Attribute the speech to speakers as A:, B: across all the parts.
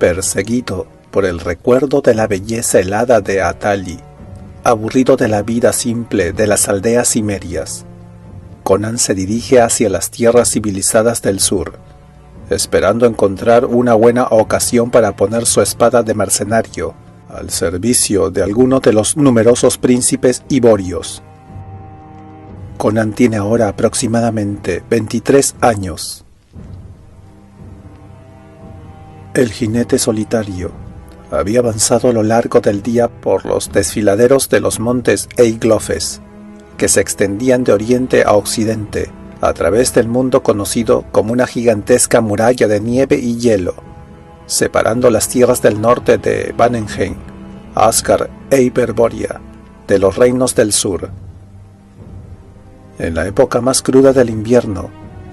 A: Perseguido por el recuerdo de la belleza helada de Atali, aburrido de la vida simple de las aldeas cimerias, Conan se dirige hacia las tierras civilizadas del sur, esperando encontrar una buena ocasión para poner su espada de mercenario al servicio de alguno de los numerosos príncipes iborios. Conan tiene ahora aproximadamente 23 años. El jinete solitario había avanzado a lo largo del día por los desfiladeros de los montes Eiglofes, que se extendían de oriente a occidente, a través del mundo conocido como una gigantesca muralla de nieve y hielo, separando las tierras del norte de Vanenheim, Asgard e Hyperborea de los reinos del sur. En la época más cruda del invierno,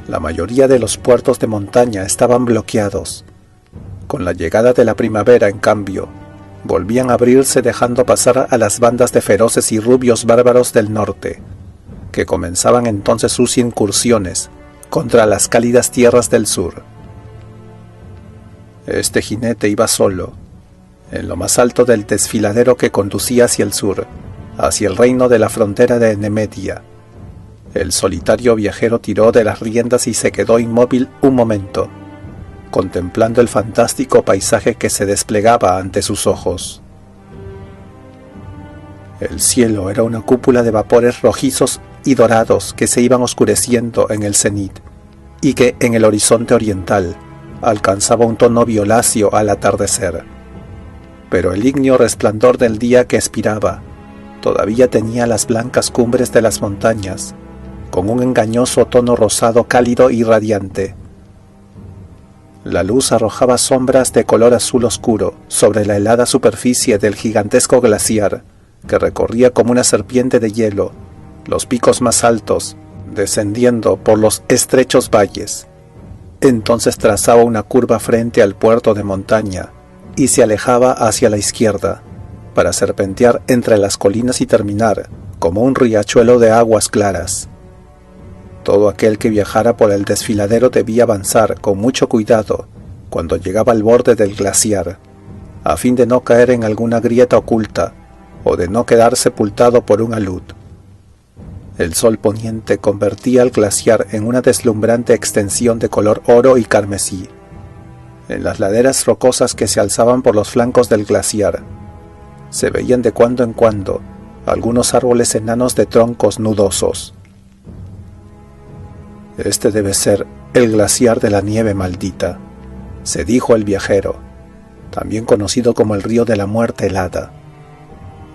A: la mayoría de los puertos de montaña estaban bloqueados. Con la llegada de la primavera, en cambio, volvían a abrirse dejando pasar a las bandas de feroces y rubios bárbaros del norte, que comenzaban entonces sus incursiones contra las cálidas tierras del sur. Este jinete iba solo, en lo más alto del desfiladero que conducía hacia el sur, hacia el reino de la frontera de Nemedia. El solitario viajero tiró de las riendas y se quedó inmóvil un momento, contemplando el fantástico paisaje que se desplegaba ante sus ojos. El cielo era una cúpula de vapores rojizos y dorados que se iban oscureciendo en el cenit, y que en el horizonte oriental alcanzaba un tono violáceo al atardecer. Pero el ígneo resplandor del día que expiraba todavía tenía las blancas cumbres de las montañas, con un engañoso tono rosado cálido y radiante. La luz arrojaba sombras de color azul oscuro sobre la helada superficie del gigantesco glaciar, que recorría como una serpiente de hielo los picos más altos, descendiendo por los estrechos valles. Entonces trazaba una curva frente al puerto de montaña y se alejaba hacia la izquierda, para serpentear entre las colinas y terminar como un riachuelo de aguas claras. Todo aquel que viajara por el desfiladero debía avanzar con mucho cuidado cuando llegaba al borde del glaciar, a fin de no caer en alguna grieta oculta o de no quedar sepultado por un alud. El sol poniente convertía el glaciar en una deslumbrante extensión de color oro y carmesí. En las laderas rocosas que se alzaban por los flancos del glaciar, se veían de cuando en cuando algunos árboles enanos de troncos nudosos. Este debe ser el glaciar de la nieve maldita, se dijo el viajero, también conocido como el río de la muerte helada.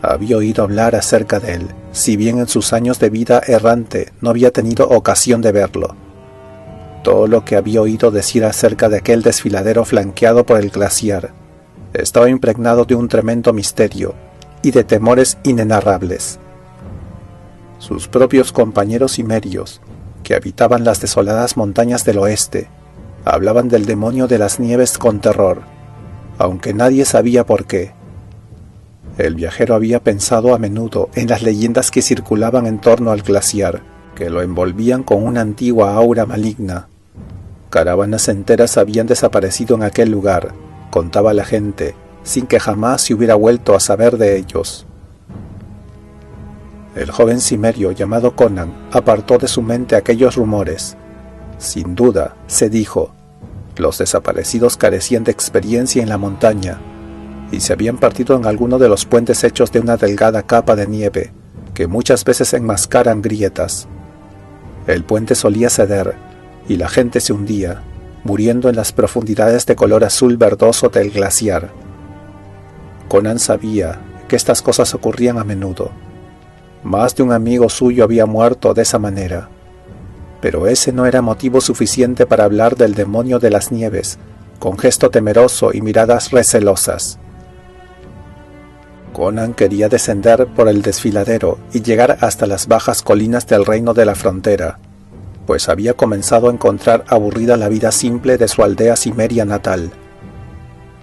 A: Había oído hablar acerca de él, si bien en sus años de vida errante no había tenido ocasión de verlo. Todo lo que había oído decir acerca de aquel desfiladero flanqueado por el glaciar estaba impregnado de un tremendo misterio y de temores inenarrables. Sus propios compañeros cimerios, que habitaban las desoladas montañas del oeste, hablaban del demonio de las nieves con terror, aunque nadie sabía por qué. El viajero había pensado a menudo en las leyendas que circulaban en torno al glaciar, que lo envolvían con una antigua aura maligna. Caravanas enteras habían desaparecido en aquel lugar, contaba la gente, sin que jamás se hubiera vuelto a saber de ellos. El joven cimerio llamado Conan apartó de su mente aquellos rumores. Sin duda, se dijo, los desaparecidos carecían de experiencia en la montaña y se habían partido en alguno de los puentes hechos de una delgada capa de nieve que muchas veces enmascaran grietas. El puente solía ceder y la gente se hundía, muriendo en las profundidades de color azul verdoso del glaciar. Conan sabía que estas cosas ocurrían a menudo. Más de un amigo suyo había muerto de esa manera, pero ese no era motivo suficiente para hablar del demonio de las nieves, con gesto temeroso y miradas recelosas. Conan quería descender por el desfiladero y llegar hasta las bajas colinas del reino de la frontera, pues había comenzado a encontrar aburrida la vida simple de su aldea cimeria natal.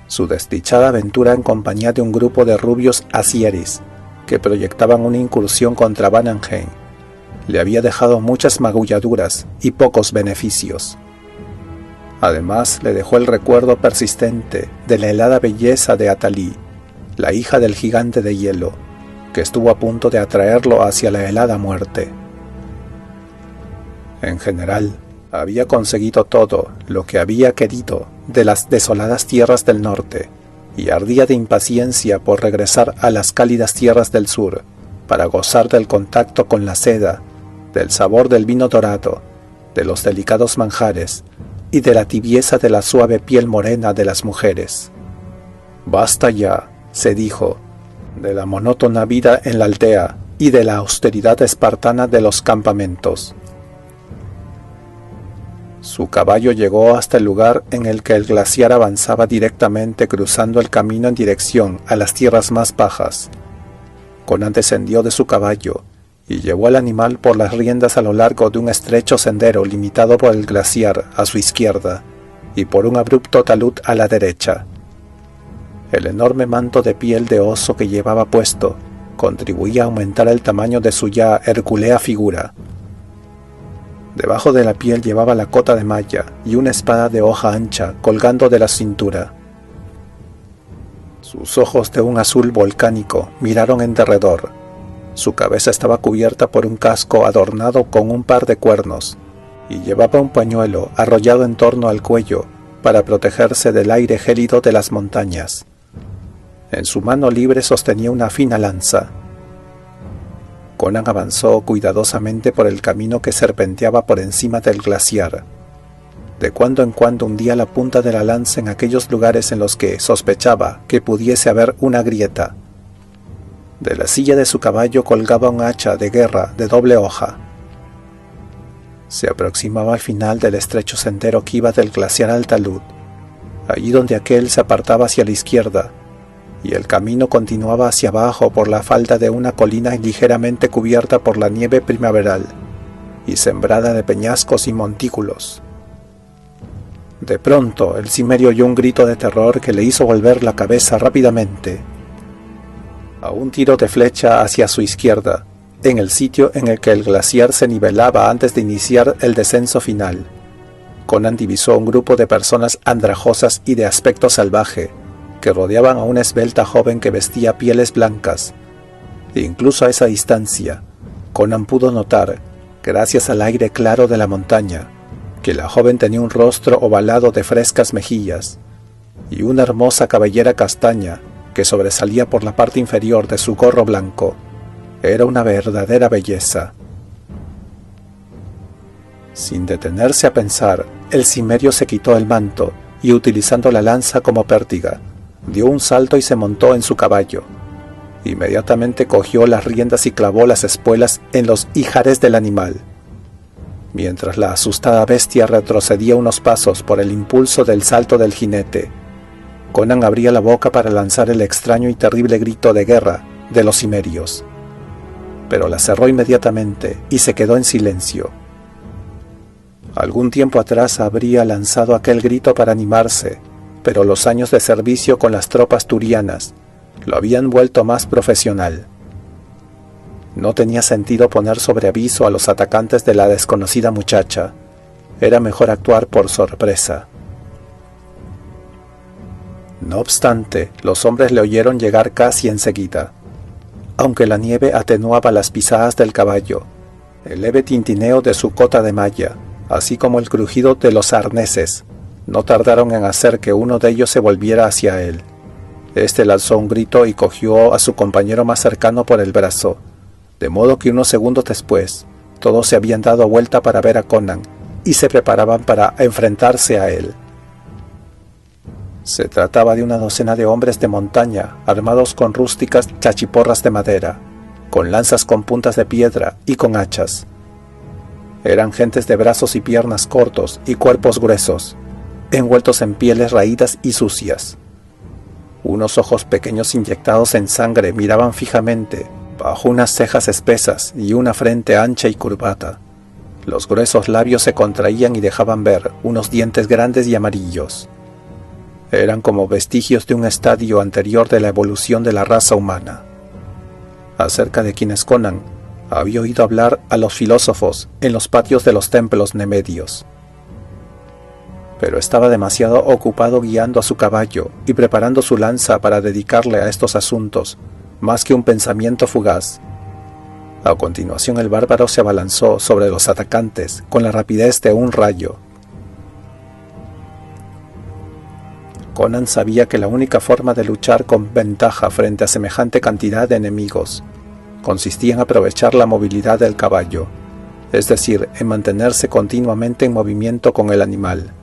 A: Su desdichada aventura en compañía de un grupo de rubios asieris, que proyectaban una incursión contra Vanenheim, le había dejado muchas magulladuras y pocos beneficios. Además, le dejó el recuerdo persistente de la helada belleza de Atalí, la hija del gigante de hielo, que estuvo a punto de atraerlo hacia la helada muerte. En general, había conseguido todo lo que había querido de las desoladas tierras del norte, y ardía de impaciencia por regresar a las cálidas tierras del sur, para gozar del contacto con la seda, del sabor del vino dorado, de los delicados manjares, y de la tibieza de la suave piel morena de las mujeres. «Basta ya», se dijo, «de la monótona vida en la aldea y de la austeridad espartana de los campamentos». Su caballo llegó hasta el lugar en el que el glaciar avanzaba directamente cruzando el camino en dirección a las tierras más bajas. Conan descendió de su caballo y llevó al animal por las riendas a lo largo de un estrecho sendero limitado por el glaciar a su izquierda y por un abrupto talud a la derecha. El enorme manto de piel de oso que llevaba puesto contribuía a aumentar el tamaño de su ya hercúlea figura. Debajo de la piel llevaba la cota de malla y una espada de hoja ancha colgando de la cintura. Sus ojos de un azul volcánico miraron en derredor. Su cabeza estaba cubierta por un casco adornado con un par de cuernos, y llevaba un pañuelo arrollado en torno al cuello para protegerse del aire gélido de las montañas. En su mano libre sostenía una fina lanza. Conan avanzó cuidadosamente por el camino que serpenteaba por encima del glaciar. De cuando en cuando hundía la punta de la lanza en aquellos lugares en los que sospechaba que pudiese haber una grieta. De la silla de su caballo colgaba un hacha de guerra de doble hoja. Se aproximaba al final del estrecho sendero que iba del glaciar al talud, allí donde aquel se apartaba hacia la izquierda, y el camino continuaba hacia abajo por la falda de una colina ligeramente cubierta por la nieve primaveral y sembrada de peñascos y montículos. De pronto el cimerio oyó un grito de terror que le hizo volver la cabeza rápidamente. A un tiro de flecha hacia su izquierda, en el sitio en el que el glaciar se nivelaba antes de iniciar el descenso final, Conan divisó un grupo de personas andrajosas y de aspecto salvaje, que rodeaban a una esbelta joven que vestía pieles blancas. E incluso a esa distancia, Conan pudo notar, gracias al aire claro de la montaña, que la joven tenía un rostro ovalado de frescas mejillas, y una hermosa cabellera castaña que sobresalía por la parte inferior de su gorro blanco. Era una verdadera belleza. Sin detenerse a pensar, el cimerio se quitó el manto y, utilizando la lanza como pértiga, dio un salto y se montó en su caballo. Inmediatamente cogió las riendas y clavó las espuelas en los ijares del animal. Mientras la asustada bestia retrocedía unos pasos por el impulso del salto del jinete, Conan abría la boca para lanzar el extraño y terrible grito de guerra de los cimerios, pero la cerró inmediatamente y se quedó en silencio. Algún tiempo atrás habría lanzado aquel grito para animarse, pero los años de servicio con las tropas turianas lo habían vuelto más profesional. No tenía sentido poner sobre aviso a los atacantes de la desconocida muchacha. Era mejor actuar por sorpresa. No obstante, los hombres le oyeron llegar casi enseguida. Aunque la nieve atenuaba las pisadas del caballo, el leve tintineo de su cota de malla, así como el crujido de los arneses, no tardaron en hacer que uno de ellos se volviera hacia él. Este lanzó un grito y cogió a su compañero más cercano por el brazo, de modo que unos segundos después, todos se habían dado vuelta para ver a Conan y se preparaban para enfrentarse a él. Se trataba de una docena de hombres de montaña, armados con rústicas chachiporras de madera, con lanzas con puntas de piedra y con hachas. Eran gentes de brazos y piernas cortos y cuerpos gruesos, envueltos en pieles raídas y sucias. Unos ojos pequeños inyectados en sangre miraban fijamente, bajo unas cejas espesas y una frente ancha y curvada. Los gruesos labios se contraían y dejaban ver unos dientes grandes y amarillos. Eran como vestigios de un estadio anterior de la evolución de la raza humana, acerca de quienes Conan había oído hablar a los filósofos en los patios de los templos nemedios. pero estaba demasiado ocupado guiando a su caballo y preparando su lanza para dedicarle a estos asuntos, más que un pensamiento fugaz. A continuación el bárbaro se abalanzó sobre los atacantes con la rapidez de un rayo. Conan sabía que la única forma de luchar con ventaja frente a semejante cantidad de enemigos consistía en aprovechar la movilidad del caballo, es decir, en mantenerse continuamente en movimiento con el animal,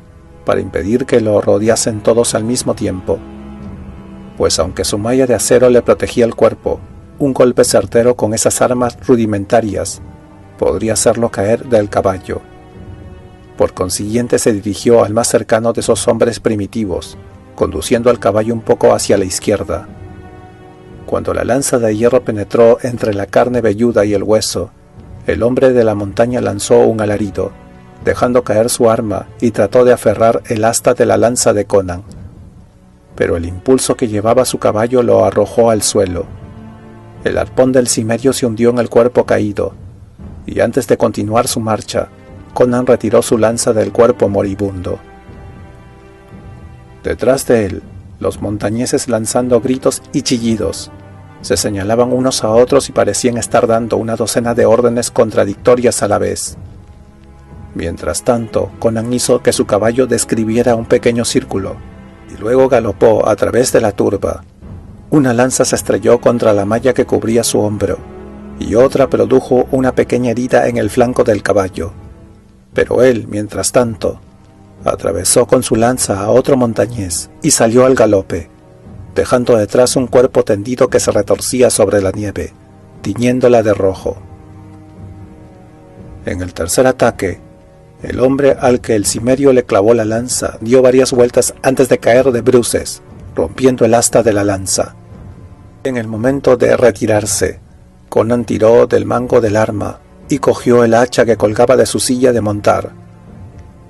A: para impedir que lo rodeasen todos al mismo tiempo. Pues aunque su malla de acero le protegía el cuerpo, un golpe certero con esas armas rudimentarias podría hacerlo caer del caballo. Por consiguiente se dirigió al más cercano de esos hombres primitivos, conduciendo al caballo un poco hacia la izquierda. Cuando la lanza de hierro penetró entre la carne velluda y el hueso, el hombre de la montaña lanzó un alarido, dejando caer su arma y trató de aferrar el asta de la lanza de Conan. Pero el impulso que llevaba su caballo lo arrojó al suelo. El arpón del cimerio se hundió en el cuerpo caído, y antes de continuar su marcha, Conan retiró su lanza del cuerpo moribundo. Detrás de él, los montañeses, lanzando gritos y chillidos, se señalaban unos a otros y parecían estar dando una docena de órdenes contradictorias a la vez. Mientras tanto, Conan hizo que su caballo describiera un pequeño círculo, y luego galopó a través de la turba. Una lanza se estrelló contra la malla que cubría su hombro, y otra produjo una pequeña herida en el flanco del caballo. Pero él, mientras tanto, atravesó con su lanza a otro montañés y salió al galope, dejando detrás un cuerpo tendido que se retorcía sobre la nieve, tiñéndola de rojo. En el tercer ataque, el hombre al que el cimerio le clavó la lanza dio varias vueltas antes de caer de bruces, rompiendo el asta de la lanza. En el momento de retirarse, Conan tiró del mango del arma y cogió el hacha que colgaba de su silla de montar.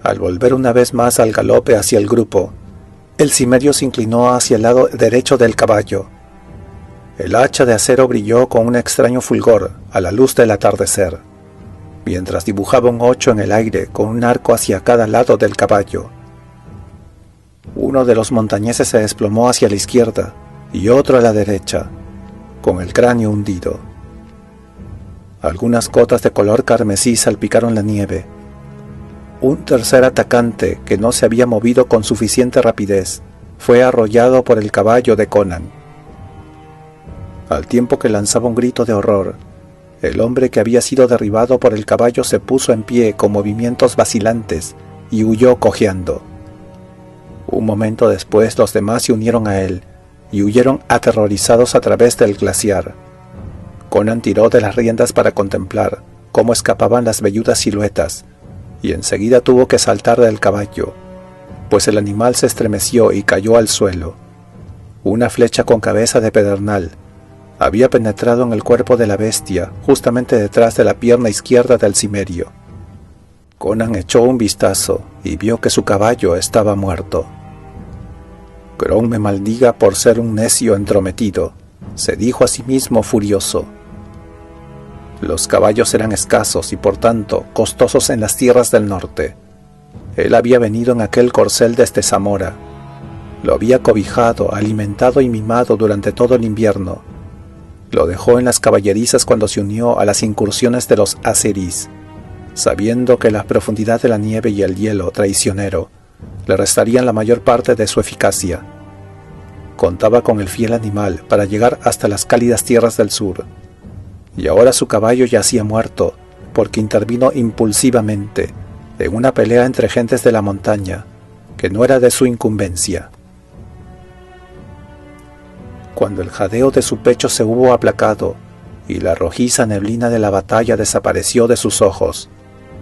A: Al volver una vez más al galope hacia el grupo, el cimerio se inclinó hacia el lado derecho del caballo. El hacha de acero brilló con un extraño fulgor a la luz del atardecer, mientras dibujaba un 8 en el aire con un arco hacia cada lado del caballo. Uno de los montañeses se desplomó hacia la izquierda y otro a la derecha, con el cráneo hundido. Algunas gotas de color carmesí salpicaron la nieve. Un tercer atacante, que no se había movido con suficiente rapidez, fue arrollado por el caballo de Conan. Al tiempo que lanzaba un grito de horror, el hombre que había sido derribado por el caballo se puso en pie con movimientos vacilantes y huyó cojeando. Un momento después los demás se unieron a él y huyeron aterrorizados a través del glaciar. Conan tiró de las riendas para contemplar cómo escapaban las velludas siluetas, y enseguida tuvo que saltar del caballo, pues el animal se estremeció y cayó al suelo. Una flecha con cabeza de pedernal había penetrado en el cuerpo de la bestia justamente detrás de la pierna izquierda del cimerio. Conan echó un vistazo y vio que su caballo estaba muerto. Grom me maldiga por ser un necio entrometido, se dijo a sí mismo furioso. Los caballos eran escasos y por tanto costosos en las tierras del norte. Él había venido en aquel corcel desde Zamora. Lo había cobijado, alimentado y mimado durante todo el invierno. Lo dejó en las caballerizas cuando se unió a las incursiones de los azeríes, sabiendo que la profundidad de la nieve y el hielo traicionero le restarían la mayor parte de su eficacia. Contaba con el fiel animal para llegar hasta las cálidas tierras del sur, y ahora su caballo yacía muerto porque intervino impulsivamente en una pelea entre gentes de la montaña que no era de su incumbencia. Cuando el jadeo de su pecho se hubo aplacado y la rojiza neblina de la batalla desapareció de sus ojos,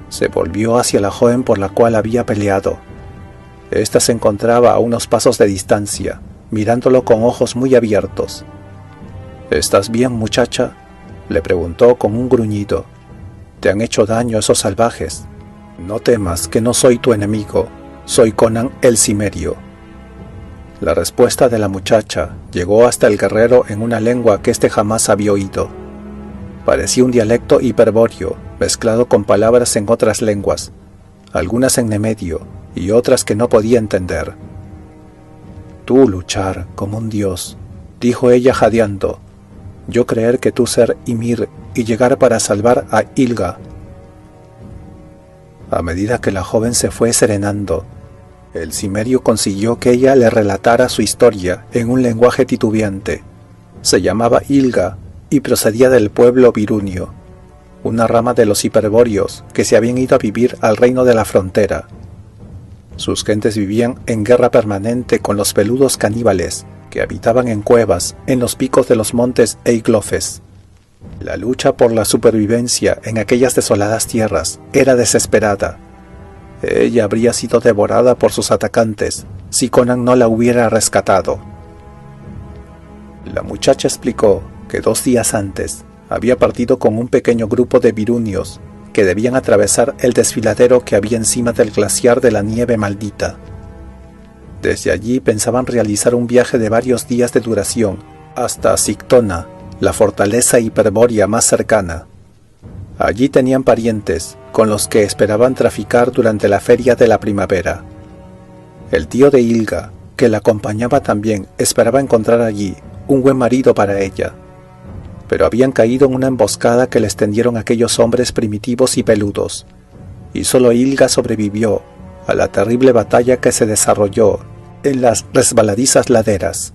A: se volvió hacia la joven por la cual había peleado. Esta se encontraba a unos pasos de distancia, mirándolo con ojos muy abiertos. «¿Estás bien, muchacha?», le preguntó con un gruñido. «¿Te han hecho daño esos salvajes? No temas, que no soy tu enemigo, soy Conan el Cimerio». La respuesta de la muchacha llegó hasta el guerrero en una lengua que éste jamás había oído. Parecía un dialecto hiperbóreo, mezclado con palabras en otras lenguas, algunas en nemedio y otras que no podía entender. «Tú luchar como un dios», dijo ella jadeando. «Yo creer que tú ser Ymir y llegar para salvar a Ilga». A medida que la joven se fue serenando, el cimerio consiguió que ella le relatara su historia en un lenguaje titubeante. Se llamaba Ilga y procedía del pueblo virunio, una rama de los hiperbóreos que se habían ido a vivir al reino de la frontera. Sus gentes vivían en guerra permanente con los peludos caníbales que habitaban en cuevas en los picos de los montes Eiglofes. La lucha por la supervivencia en aquellas desoladas tierras era desesperada. Ella habría sido devorada por sus atacantes si Conan no la hubiera rescatado. La muchacha explicó que 2 días antes había partido con un pequeño grupo de virunios que debían atravesar el desfiladero que había encima del glaciar de la nieve maldita. Desde allí pensaban realizar un viaje de varios días de duración hasta Sictona, la fortaleza hiperbórea más cercana. Allí tenían parientes con los que esperaban traficar durante la feria de la primavera. El tío de Ilga, que la acompañaba también, esperaba encontrar allí un buen marido para ella. Pero habían caído en una emboscada que les tendieron aquellos hombres primitivos y peludos, y solo Ilga sobrevivió a la terrible batalla que se desarrolló en las resbaladizas laderas.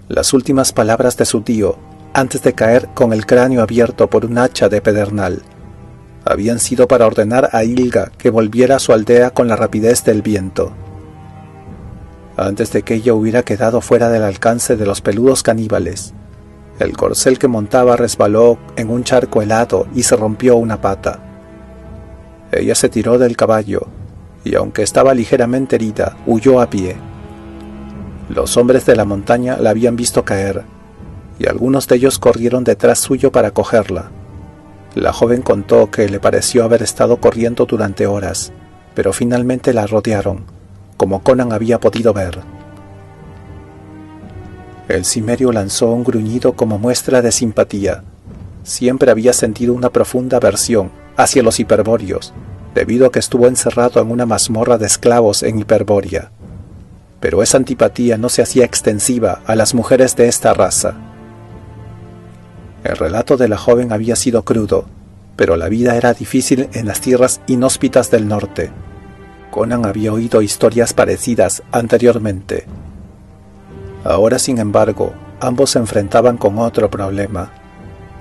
A: Las últimas palabras de su tío, antes de caer con el cráneo abierto por un hacha de pedernal, habían sido para ordenar a Ilga que volviera a su aldea con la rapidez del viento. Antes de que ella hubiera quedado fuera del alcance de los peludos caníbales, el corcel que montaba resbaló en un charco helado y se rompió una pata. Ella se tiró del caballo y, aunque estaba ligeramente herida, huyó a pie. Los hombres de la montaña la habían visto caer, y algunos de ellos corrieron detrás suyo para cogerla. La joven contó que le pareció haber estado corriendo durante horas, pero finalmente la rodearon, como Conan había podido ver. El cimerio lanzó un gruñido como muestra de simpatía. Siempre había sentido una profunda aversión hacia los hiperbóreos, debido a que estuvo encerrado en una mazmorra de esclavos en Hiperbórea. Pero esa antipatía no se hacía extensiva a las mujeres de esta raza. El relato de la joven había sido crudo, pero la vida era difícil en las tierras inhóspitas del norte. Conan había oído historias parecidas anteriormente. Ahora, sin embargo, ambos se enfrentaban con otro problema.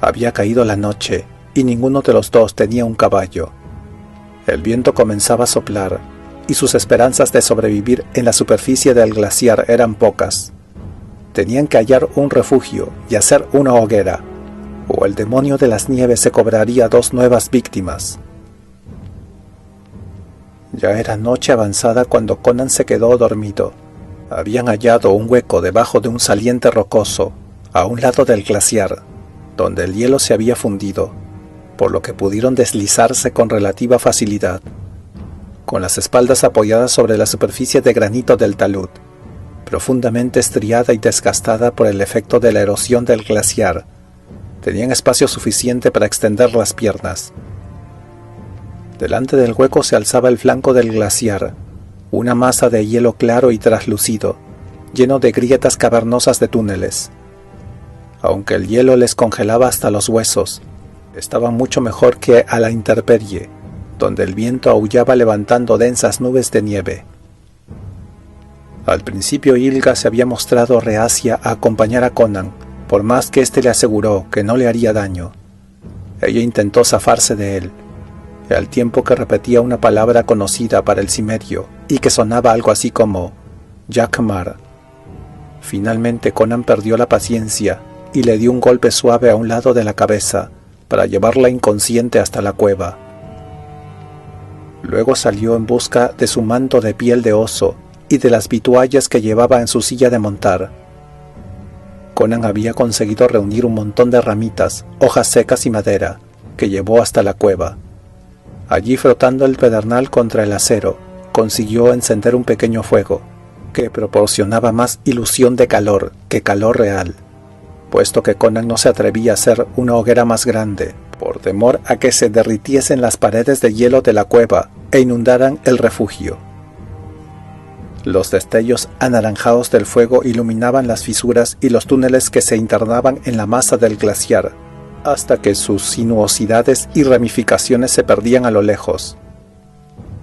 A: Había caído la noche y ninguno de los dos tenía un caballo. El viento comenzaba a soplar y sus esperanzas de sobrevivir en la superficie del glaciar eran pocas. Tenían que hallar un refugio y hacer una hoguera, o el demonio de las nieves se cobraría 2 nuevas víctimas. Ya era noche avanzada cuando Conan se quedó dormido. Habían hallado un hueco debajo de un saliente rocoso, a un lado del glaciar, donde el hielo se había fundido, por lo que pudieron deslizarse con relativa facilidad, con las espaldas apoyadas sobre la superficie de granito del talud, profundamente estriada y desgastada por el efecto de la erosión del glaciar. Tenían espacio suficiente para extender las piernas. Delante del hueco se alzaba el flanco del glaciar, una masa de hielo claro y traslúcido, lleno de grietas cavernosas de túneles. Aunque el hielo les congelaba hasta los huesos, estaban mucho mejor que a la intemperie, donde el viento aullaba levantando densas nubes de nieve. Al principio Ilga se había mostrado reacia a acompañar a Conan, por más que éste le aseguró que no le haría daño. Ella intentó zafarse de él, y al tiempo que repetía una palabra conocida para el cimerio y que sonaba algo así como Yakmar. Finalmente Conan perdió la paciencia y le dio un golpe suave a un lado de la cabeza para llevarla inconsciente hasta la cueva. Luego salió en busca de su manto de piel de oso y de las vituallas que llevaba en su silla de montar. Conan había conseguido reunir un montón de ramitas, hojas secas y madera, que llevó hasta la cueva. Allí, frotando el pedernal contra el acero, consiguió encender un pequeño fuego, que proporcionaba más ilusión de calor que calor real, puesto que Conan no se atrevía a hacer una hoguera más grande, por temor a que se derritiesen las paredes de hielo de la cueva e inundaran el refugio. Los destellos anaranjados del fuego iluminaban las fisuras y los túneles que se internaban en la masa del glaciar, hasta que sus sinuosidades y ramificaciones se perdían a lo lejos.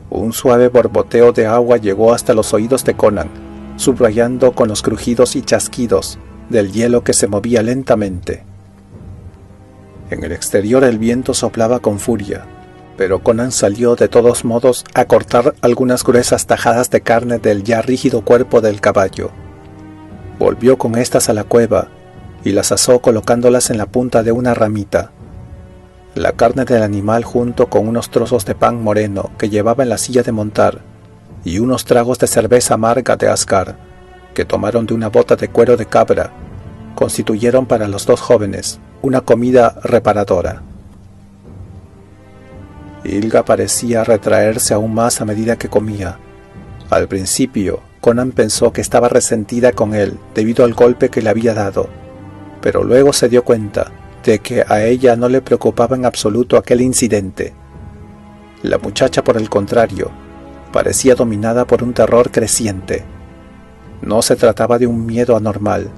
A: Un suave borboteo de agua llegó hasta los oídos de Conan, subrayando con los crujidos y chasquidos del hielo que se movía lentamente. En el exterior el viento soplaba con furia, pero Conan salió de todos modos a cortar algunas gruesas tajadas de carne del ya rígido cuerpo del caballo. Volvió con estas a la cueva y las asó colocándolas en la punta de una ramita. La carne del animal junto con unos trozos de pan moreno que llevaba en la silla de montar y unos tragos de cerveza amarga de Ascar que tomaron de una bota de cuero de cabra constituyeron para los dos jóvenes una comida reparadora. Ilga parecía retraerse aún más a medida que comía. Al principio, Conan pensó que estaba resentida con él debido al golpe que le había dado, pero luego se dio cuenta de que a ella no le preocupaba en absoluto aquel incidente. La muchacha, por el contrario, parecía dominada por un terror creciente. No se trataba de un miedo anormal,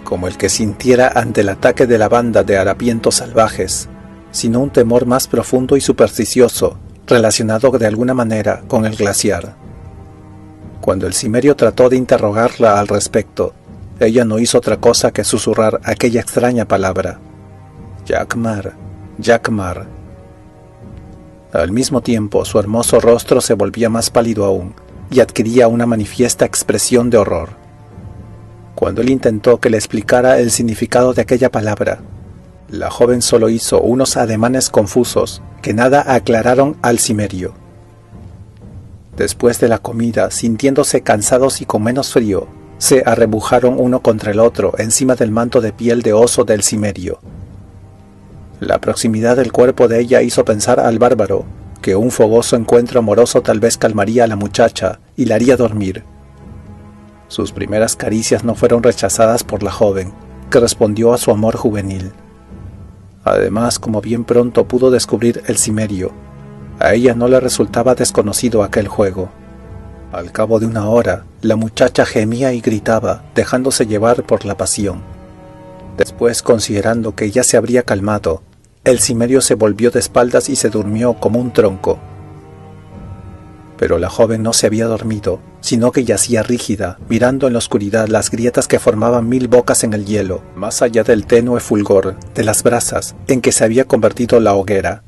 A: como el que sintiera ante el ataque de la banda de harapientos salvajes, sino un temor más profundo y supersticioso, relacionado de alguna manera con el glaciar. Cuando el cimerio trató de interrogarla al respecto, ella no hizo otra cosa que susurrar aquella extraña palabra: Yakmar, Yakmar. Al mismo tiempo, su hermoso rostro se volvía más pálido aún y adquiría una manifiesta expresión de horror. Cuando él intentó que le explicara el significado de aquella palabra, la joven solo hizo unos ademanes confusos que nada aclararon al cimerio. Después de la comida, sintiéndose cansados y con menos frío, se arrebujaron uno contra el otro encima del manto de piel de oso del cimerio. La proximidad del cuerpo de ella hizo pensar al bárbaro que un fogoso encuentro amoroso tal vez calmaría a la muchacha y la haría dormir. Sus primeras caricias no fueron rechazadas por la joven, que respondió a su amor juvenil. Además, como bien pronto pudo descubrir el cimerio, a ella no le resultaba desconocido aquel juego. Al cabo de una hora, la muchacha gemía y gritaba, dejándose llevar por la pasión. Después, considerando que ya se habría calmado, el cimerio se volvió de espaldas y se durmió como un tronco. Pero la joven no se había dormido, sino que yacía rígida, mirando en la oscuridad las grietas que formaban 1000 bocas en el hielo, más allá del tenue fulgor de las brasas en que se había convertido la hoguera.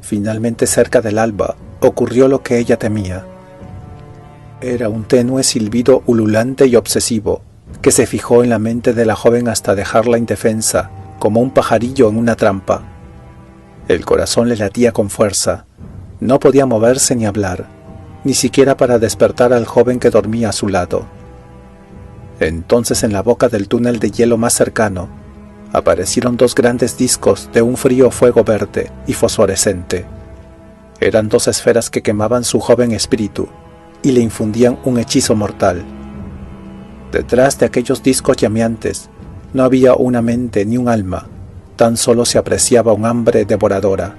A: Finalmente, cerca del alba, ocurrió lo que ella temía. Era un tenue silbido ululante y obsesivo, que se fijó en la mente de la joven hasta dejarla indefensa, como un pajarillo en una trampa. El corazón le latía con fuerza. No podía moverse ni hablar, ni siquiera para despertar al joven que dormía a su lado. Entonces, en la boca del túnel de hielo más cercano, aparecieron 2 grandes discos de un frío fuego verde y fosforescente. Eran 2 esferas que quemaban su joven espíritu y le infundían un hechizo mortal. Detrás de aquellos discos llameantes no había una mente ni un alma, tan solo se apreciaba un hambre devoradora.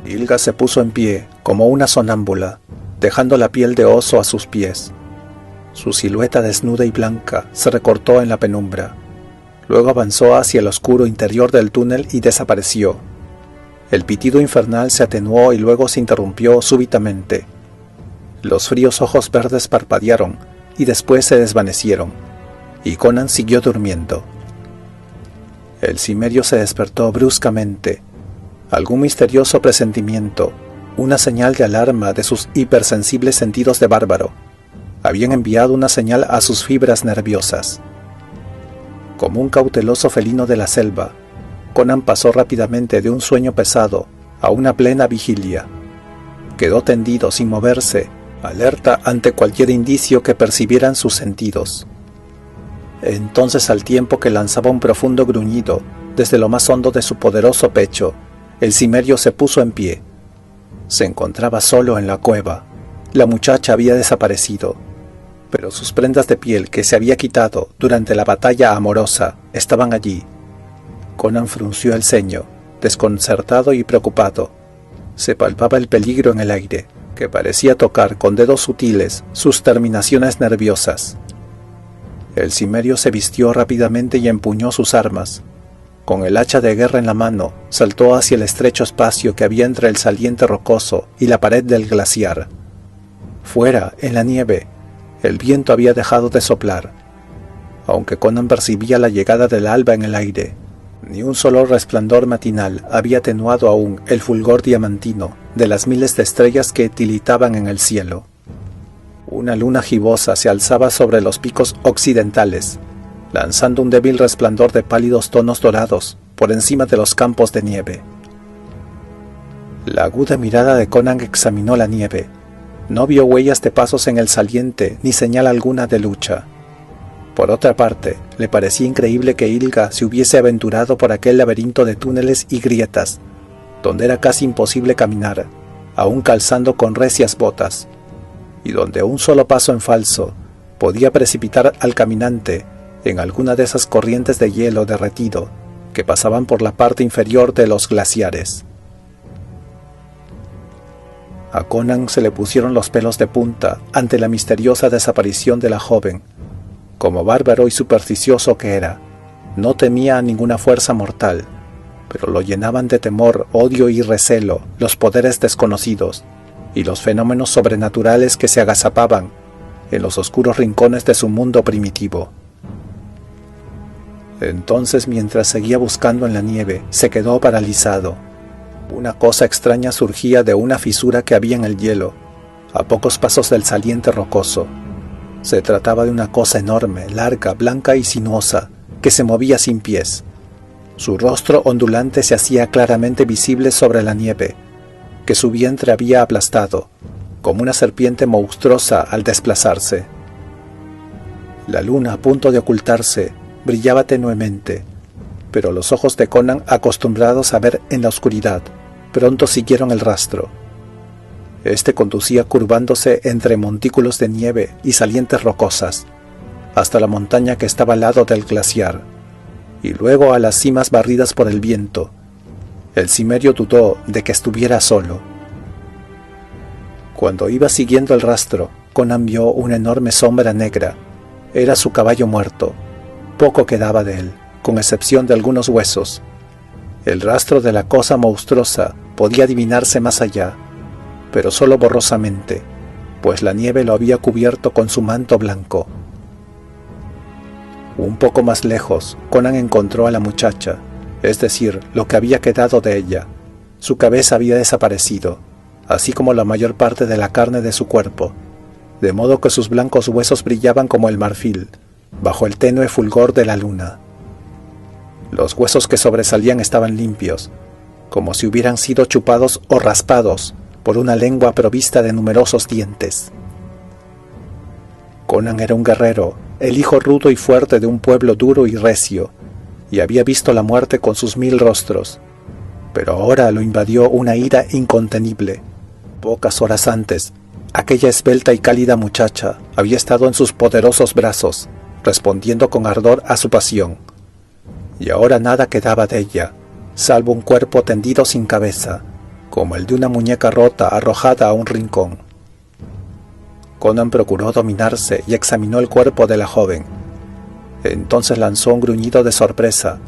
A: Ilga se puso en pie como una sonámbula, dejando la piel de oso a sus pies. Su silueta desnuda y blanca se recortó en la penumbra. Luego avanzó hacia el oscuro interior del túnel y desapareció. El pitido infernal se atenuó y luego se interrumpió súbitamente. Los fríos ojos verdes parpadearon y después se desvanecieron, y Conan siguió durmiendo. El cimerio se despertó bruscamente. Algún misterioso presentimiento, una señal de alarma de sus hipersensibles sentidos de bárbaro, habían enviado una señal a sus fibras nerviosas. Como un cauteloso felino de la selva, Conan pasó rápidamente de un sueño pesado a una plena vigilia. Quedó tendido sin moverse, alerta ante cualquier indicio que percibieran sus sentidos. Entonces, al tiempo que lanzaba un profundo gruñido desde lo más hondo de su poderoso pecho, el cimerio se puso en pie. Se encontraba solo en la cueva. La muchacha había desaparecido, pero sus prendas de piel que se había quitado durante la batalla amorosa estaban allí. Conan frunció el ceño, desconcertado y preocupado. Se palpaba el peligro en el aire, que parecía tocar con dedos sutiles sus terminaciones nerviosas. El cimerio se vistió rápidamente y empuñó sus armas. Con el hacha de guerra en la mano, saltó hacia el estrecho espacio que había entre el saliente rocoso y la pared del glaciar. Fuera, en la nieve, el viento había dejado de soplar. Aunque Conan percibía la llegada del alba en el aire, ni un solo resplandor matinal había atenuado aún el fulgor diamantino de las miles de estrellas que tilitaban en el cielo. Una luna gibosa se alzaba sobre los picos occidentales, lanzando un débil resplandor de pálidos tonos dorados por encima de los campos de nieve. La aguda mirada de Conan examinó la nieve. No vio huellas de pasos en el saliente ni señal alguna de lucha. Por otra parte, le parecía increíble que Ilga se hubiese aventurado por aquel laberinto de túneles y grietas, donde era casi imposible caminar, aún calzando con recias botas, y donde un solo paso en falso podía precipitar al caminante en alguna de esas corrientes de hielo derretido que pasaban por la parte inferior de los glaciares. A Conan se le pusieron los pelos de punta ante la misteriosa desaparición de la joven. Como bárbaro y supersticioso que era, no temía a ninguna fuerza mortal, pero lo llenaban de temor, odio y recelo los poderes desconocidos y los fenómenos sobrenaturales que se agazapaban en los oscuros rincones de su mundo primitivo. Entonces, mientras seguía buscando en la nieve, se quedó paralizado. Una cosa extraña surgía de una fisura que había en el hielo, a pocos pasos del saliente rocoso. Se trataba de una cosa enorme, larga, blanca y sinuosa, que se movía sin pies. Su rostro ondulante se hacía claramente visible sobre la nieve, que su vientre había aplastado, como una serpiente monstruosa al desplazarse. La luna, a punto de ocultarse, brillaba tenuemente, pero los ojos de Conan, acostumbrados a ver en la oscuridad, pronto siguieron el rastro. Este conducía curvándose entre montículos de nieve y salientes rocosas, hasta la montaña que estaba al lado del glaciar, y luego a las cimas barridas por el viento. El cimerio dudó de que estuviera solo. Cuando iba siguiendo el rastro, Conan vio una enorme sombra negra. Era su caballo muerto. Poco quedaba de él, con excepción de algunos huesos. El rastro de la cosa monstruosa podía adivinarse más allá, pero solo borrosamente, pues la nieve lo había cubierto con su manto blanco. Un poco más lejos, Conan encontró a la muchacha, es decir, lo que había quedado de ella. Su cabeza había desaparecido, así como la mayor parte de la carne de su cuerpo, de modo que sus blancos huesos brillaban como el marfil, bajo el tenue fulgor de la luna. Los huesos que sobresalían estaban limpios, como si hubieran sido chupados o raspados por una lengua provista de numerosos dientes. Conan era un guerrero, el hijo rudo y fuerte de un pueblo duro y recio, y había visto la muerte con sus 1000 rostros, pero ahora lo invadió una ira incontenible. Pocas horas antes, aquella esbelta y cálida muchacha había estado en sus poderosos brazos, respondiendo con ardor a su pasión, y ahora nada quedaba de ella, salvo un cuerpo tendido sin cabeza, como el de una muñeca rota arrojada a un rincón. Conan procuró dominarse y examinó el cuerpo de la joven. Entonces lanzó un gruñido de sorpresa,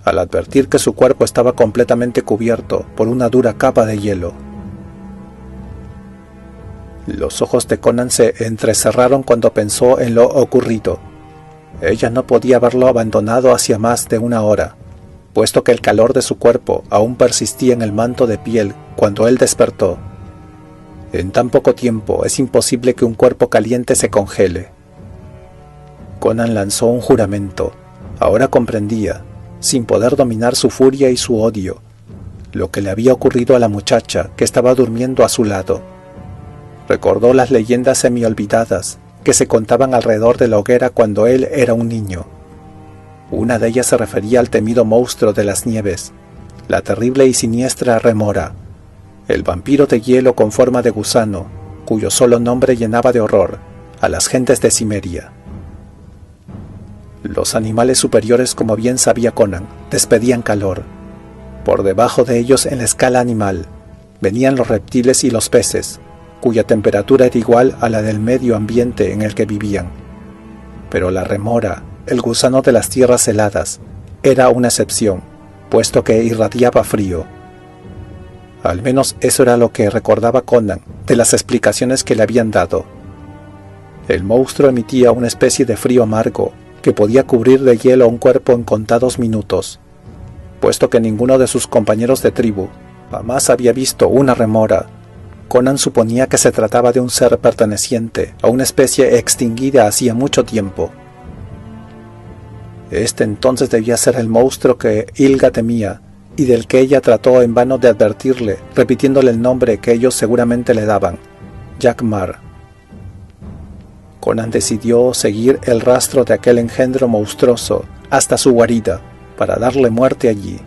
A: al advertir que su cuerpo estaba completamente cubierto por una dura capa de hielo. Los ojos de Conan se entrecerraron cuando pensó en lo ocurrido. Ella no podía haberlo abandonado hacía más de una hora, puesto que el calor de su cuerpo aún persistía en el manto de piel cuando él despertó. En tan poco tiempo es imposible que un cuerpo caliente se congele. Conan lanzó un juramento. Ahora comprendía, sin poder dominar su furia y su odio, lo que le había ocurrido a la muchacha que estaba durmiendo a su lado. Recordó las leyendas semiolvidadas que se contaban alrededor de la hoguera cuando él era un niño. Una de ellas se refería al temido monstruo de las nieves, la terrible y siniestra Remora, el vampiro de hielo con forma de gusano, cuyo solo nombre llenaba de horror a las gentes de Cimmeria. Los animales superiores, como bien sabía Conan, despedían calor. Por debajo de ellos, en la escala animal, venían los reptiles y los peces, cuya temperatura era igual a la del medio ambiente en el que vivían. Pero la remora, el gusano de las tierras heladas, era una excepción, puesto que irradiaba frío. Al menos eso era lo que recordaba Conan de las explicaciones que le habían dado. El monstruo emitía una especie de frío amargo que podía cubrir de hielo un cuerpo en contados minutos, puesto que ninguno de sus compañeros de tribu jamás había visto una remora. Conan suponía que se trataba de un ser perteneciente a una especie extinguida hacía mucho tiempo. Este entonces debía ser el monstruo que Ilga temía y del que ella trató en vano de advertirle, repitiéndole el nombre que ellos seguramente le daban, Jackmar. Conan decidió seguir el rastro de aquel engendro monstruoso hasta su guarida para darle muerte allí.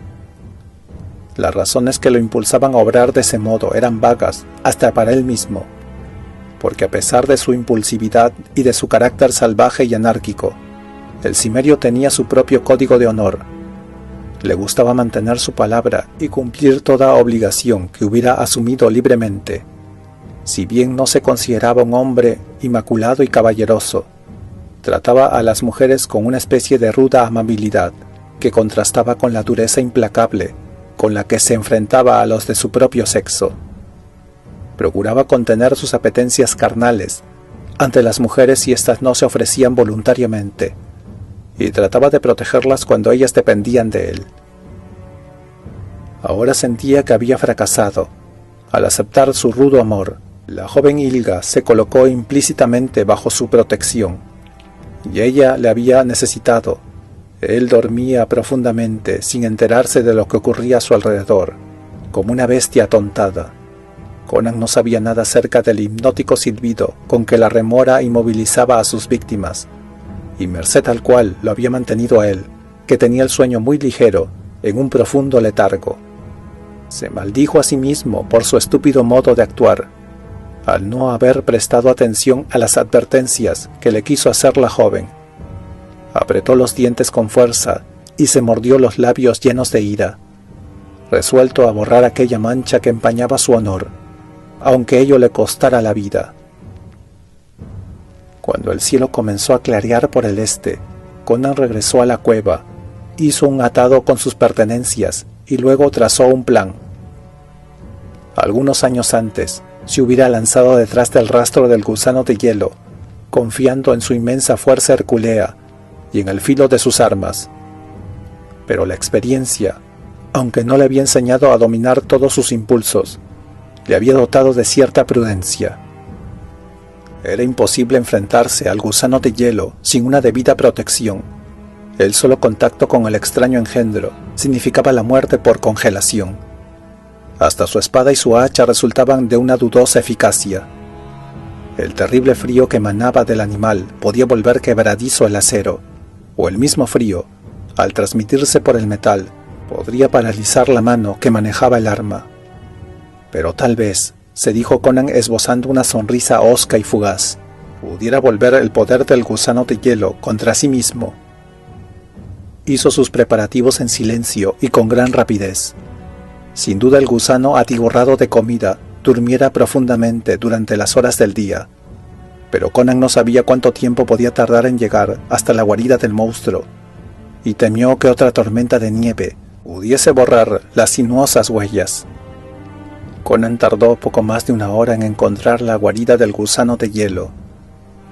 A: Las razones que lo impulsaban a obrar de ese modo eran vagas hasta para él mismo, porque a pesar de su impulsividad y de su carácter salvaje y anárquico, el cimerio tenía su propio código de honor. Le gustaba mantener su palabra y cumplir toda obligación que hubiera asumido libremente. Si bien no se consideraba un hombre inmaculado y caballeroso, trataba a las mujeres con una especie de ruda amabilidad que contrastaba con la dureza implacable con la que se enfrentaba a los de su propio sexo. Procuraba contener sus apetencias carnales ante las mujeres si éstas no se ofrecían voluntariamente, y trataba de protegerlas cuando ellas dependían de él. Ahora sentía que había fracasado. Al aceptar su rudo amor, la joven Ilga se colocó implícitamente bajo su protección, y ella le había necesitado. Él dormía profundamente, sin enterarse de lo que ocurría a su alrededor, como una bestia atontada. Conan no sabía nada acerca del hipnótico silbido con que la remora inmovilizaba a sus víctimas, y merced al cual lo había mantenido a él, que tenía el sueño muy ligero, en un profundo letargo. Se maldijo a sí mismo por su estúpido modo de actuar, al no haber prestado atención a las advertencias que le quiso hacer la joven. Apretó los dientes con fuerza y se mordió los labios llenos de ira, resuelto a borrar aquella mancha que empañaba su honor, aunque ello le costara la vida. Cuando el cielo comenzó a clarear por el este, Conan regresó a la cueva, hizo un atado con sus pertenencias y luego trazó un plan. Algunos años antes, se hubiera lanzado detrás del rastro del gusano de hielo, confiando en su inmensa fuerza hercúlea y en el filo de sus armas. Pero la experiencia, aunque no le había enseñado a dominar todos sus impulsos, le había dotado de cierta prudencia. Era imposible enfrentarse al gusano de hielo sin una debida protección. El solo contacto con el extraño engendro significaba la muerte por congelación. Hasta su espada y su hacha resultaban de una dudosa eficacia. El terrible frío que emanaba del animal podía volver quebradizo el acero, o el mismo frío, al transmitirse por el metal, podría paralizar la mano que manejaba el arma. Pero tal vez, se dijo Conan esbozando una sonrisa hosca y fugaz, pudiera volver el poder del gusano de hielo contra sí mismo. Hizo sus preparativos en silencio y con gran rapidez. Sin duda el gusano, atiborrado de comida, durmiera profundamente durante las horas del día, pero Conan no sabía cuánto tiempo podía tardar en llegar hasta la guarida del monstruo, y temió que otra tormenta de nieve pudiese borrar las sinuosas huellas. Conan tardó poco más de una hora en encontrar la guarida del gusano de hielo.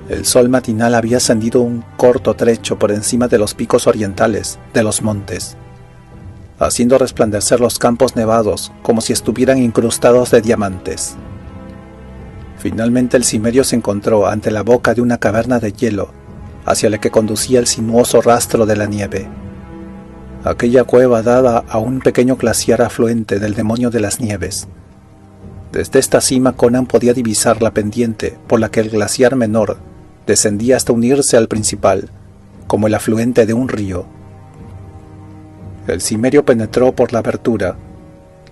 A: El sol matinal había ascendido un corto trecho por encima de los picos orientales de los montes, haciendo resplandecer los campos nevados como si estuvieran incrustados de diamantes. Finalmente el cimerio se encontró ante la boca de una caverna de hielo, hacia la que conducía el sinuoso rastro de la nieve. Aquella cueva daba a un pequeño glaciar afluente del demonio de las nieves. Desde esta cima Conan podía divisar la pendiente por la que el glaciar menor descendía hasta unirse al principal, como el afluente de un río. El cimerio penetró por la abertura.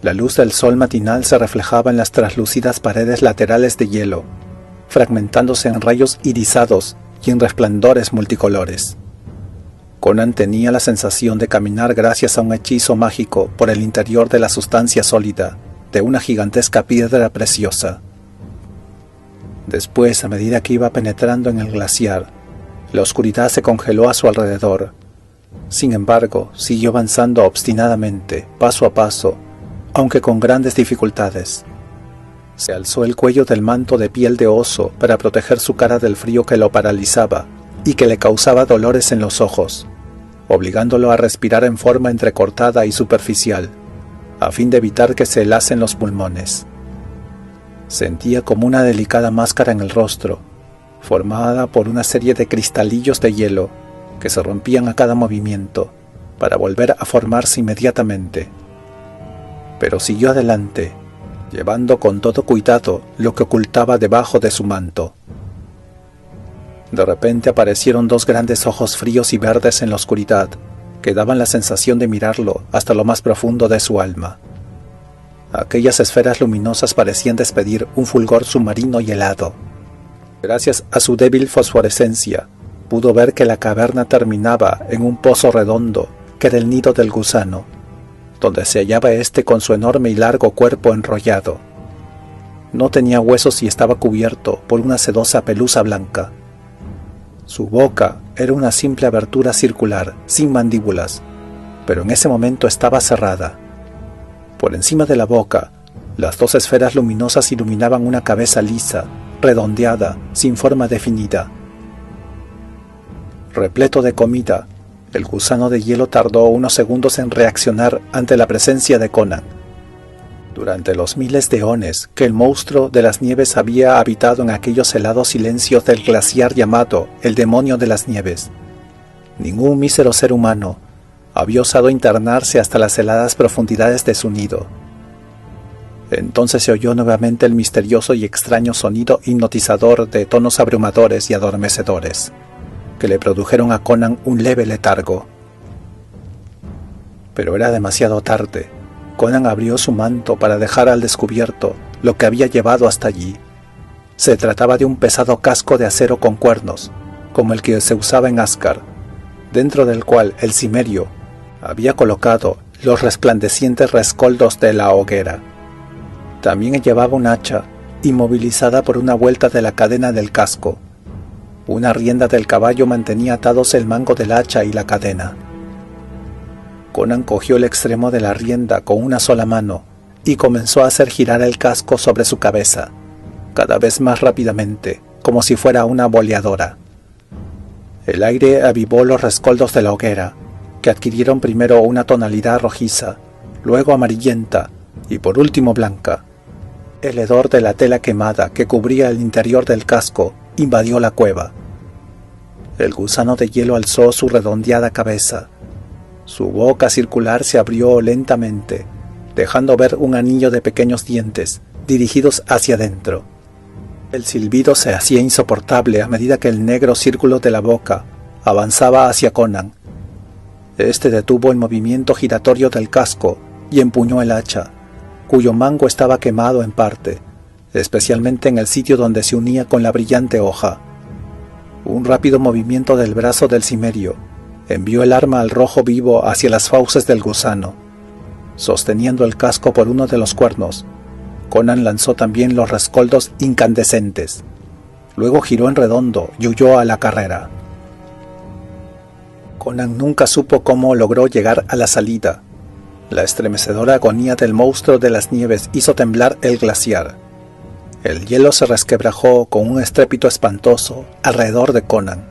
A: La luz del sol matinal se reflejaba en las traslúcidas paredes laterales de hielo, fragmentándose en rayos irisados y en resplandores multicolores. Conan tenía la sensación de caminar gracias a un hechizo mágico por el interior de la sustancia sólida de una gigantesca piedra preciosa. Después, a medida que iba penetrando en el glaciar, la oscuridad se congeló a su alrededor. Sin embargo, siguió avanzando obstinadamente, paso a paso, aunque con grandes dificultades. Se alzó el cuello del manto de piel de oso para proteger su cara del frío que lo paralizaba y que le causaba dolores en los ojos, obligándolo a respirar en forma entrecortada y superficial, a fin de evitar que se helasen los pulmones. Sentía como una delicada máscara en el rostro, formada por una serie de cristalillos de hielo que se rompían a cada movimiento, para volver a formarse inmediatamente. Pero siguió adelante, llevando con todo cuidado lo que ocultaba debajo de su manto. De repente aparecieron dos grandes ojos fríos y verdes en la oscuridad, que daban la sensación de mirarlo hasta lo más profundo de su alma. Aquellas esferas luminosas parecían despedir un fulgor submarino y helado. Gracias a su débil fosforescencia, pudo ver que la caverna terminaba en un pozo redondo que era el nido del gusano, donde se hallaba éste con su enorme y largo cuerpo enrollado. No tenía huesos y estaba cubierto por una sedosa pelusa blanca. Su boca era una simple abertura circular, sin mandíbulas, pero en ese momento estaba cerrada. Por encima de la boca, las dos esferas luminosas iluminaban una cabeza lisa, redondeada, sin forma definida. Repleto de comida, el gusano de hielo tardó unos segundos en reaccionar ante la presencia de Conan. Durante los miles de eones que el monstruo de las nieves había habitado en aquellos helados silencios del glaciar llamado el demonio de las nieves, ningún mísero ser humano había osado internarse hasta las heladas profundidades de su nido. Entonces se oyó nuevamente el misterioso y extraño sonido hipnotizador de tonos abrumadores y adormecedores, que le produjeron a Conan un leve letargo. Pero era demasiado tarde. Conan abrió su manto para dejar al descubierto lo que había llevado hasta allí. Se trataba de un pesado casco de acero con cuernos, como el que se usaba en Asgard, dentro del cual el cimerio había colocado los resplandecientes rescoldos de la hoguera. También llevaba un hacha, inmovilizada por una vuelta de la cadena del casco. Una rienda del caballo mantenía atados el mango del hacha y la cadena. Conan cogió el extremo de la rienda con una sola mano y comenzó a hacer girar el casco sobre su cabeza, cada vez más rápidamente, como si fuera una boleadora. El aire avivó los rescoldos de la hoguera, que adquirieron primero una tonalidad rojiza, luego amarillenta y por último blanca. El hedor de la tela quemada que cubría el interior del casco invadió la cueva. El gusano de hielo alzó su redondeada cabeza. Su boca circular se abrió lentamente, dejando ver un anillo de pequeños dientes dirigidos hacia adentro. El silbido se hacía insoportable a medida que el negro círculo de la boca avanzaba hacia Conan. Este detuvo el movimiento giratorio del casco y empuñó el hacha, cuyo mango estaba quemado en parte, especialmente en el sitio donde se unía con la brillante hoja. Un rápido movimiento del brazo del cimerio envió el arma al rojo vivo hacia las fauces del gusano. Sosteniendo el casco por uno de los cuernos, Conan lanzó también los rescoldos incandescentes. Luego giró en redondo y huyó a la carrera. Conan nunca supo cómo logró llegar a la salida. La estremecedora agonía del monstruo de las nieves hizo temblar el glaciar. El hielo se resquebrajó con un estrépito espantoso alrededor de Conan.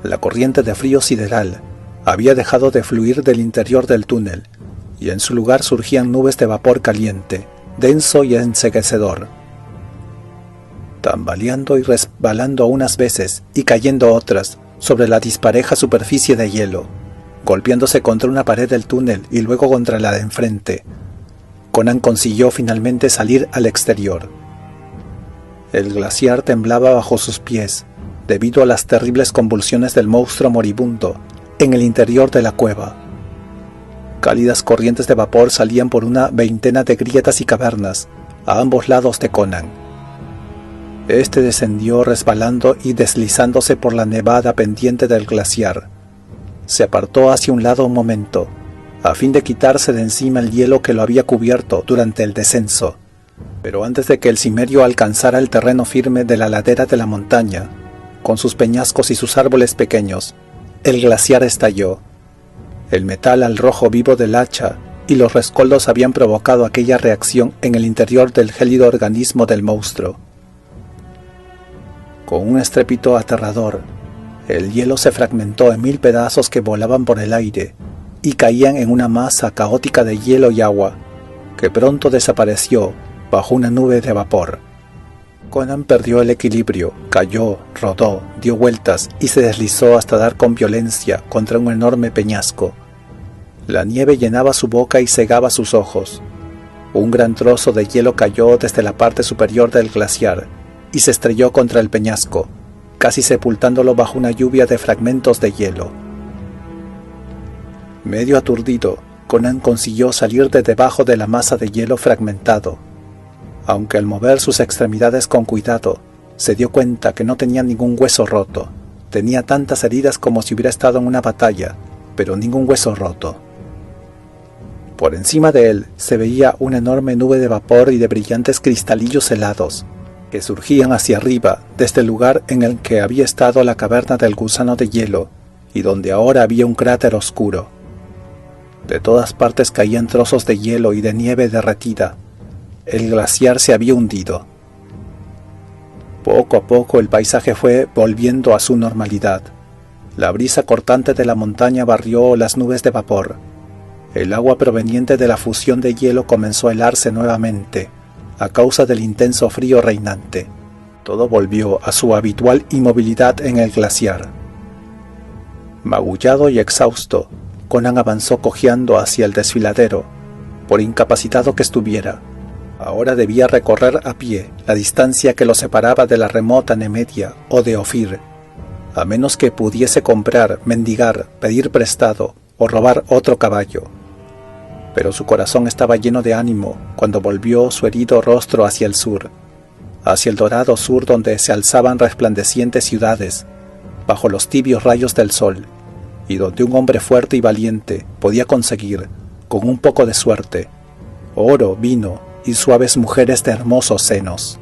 A: La corriente de frío sideral había dejado de fluir del interior del túnel, y en su lugar surgían nubes de vapor caliente, denso y enceguecedor. Tambaleando y resbalando unas veces y cayendo otras sobre la dispareja superficie de hielo, golpeándose contra una pared del túnel y luego contra la de enfrente, Conan consiguió finalmente salir al exterior. El glaciar temblaba bajo sus pies, debido a las terribles convulsiones del monstruo moribundo en el interior de la cueva. Cálidas corrientes de vapor salían por una veintena de grietas y cavernas a ambos lados de Conan. Este descendió resbalando y deslizándose por la nevada pendiente del glaciar. Se apartó hacia un lado un momento, a fin de quitarse de encima el hielo que lo había cubierto durante el descenso, Pero antes de que el cimerio alcanzara el terreno firme de la ladera de la montaña, con sus peñascos y sus árboles pequeños, el glaciar estalló. El metal al rojo vivo del hacha y los rescoldos habían provocado aquella reacción en el interior del gélido organismo del monstruo. Con un estrépito aterrador, el hielo se fragmentó en 1000 pedazos que volaban por el aire y caían en una masa caótica de hielo y agua, que pronto desapareció bajo una nube de vapor. Conan perdió el equilibrio, cayó, rodó, dio vueltas y se deslizó hasta dar con violencia contra un enorme peñasco. La nieve llenaba su boca y cegaba sus ojos. Un gran trozo de hielo cayó desde la parte superior del glaciar y se estrelló contra el peñasco, casi sepultándolo bajo una lluvia de fragmentos de hielo. Medio aturdido, Conan consiguió salir de debajo de la masa de hielo fragmentado, aunque al mover sus extremidades con cuidado, se dio cuenta que no tenía ningún hueso roto. Tenía tantas heridas como si hubiera estado en una batalla, pero ningún hueso roto. Por encima de él se veía una enorme nube de vapor y de brillantes cristalillos helados, que surgían hacia arriba desde el lugar en el que había estado la caverna del gusano de hielo, y donde ahora había un cráter oscuro. De todas partes caían trozos de hielo y de nieve derretida. El glaciar se había hundido. Poco a poco el paisaje fue volviendo a su normalidad. La brisa cortante de la montaña barrió las nubes de vapor. El agua proveniente de la fusión de hielo comenzó a helarse nuevamente, a causa del intenso frío reinante. Todo volvió a su habitual inmovilidad en el glaciar. Magullado y exhausto, Conan avanzó cojeando hacia el desfiladero, por incapacitado que estuviera. Ahora debía recorrer a pie la distancia que lo separaba de la remota Nemedia o de Ofir, a menos que pudiese comprar, mendigar, pedir prestado o robar otro caballo. Pero su corazón estaba lleno de ánimo cuando volvió su herido rostro hacia el sur, hacia el dorado sur donde se alzaban resplandecientes ciudades, bajo los tibios rayos del sol, y donde un hombre fuerte y valiente podía conseguir, con un poco de suerte, oro, vino y suaves mujeres de hermosos senos.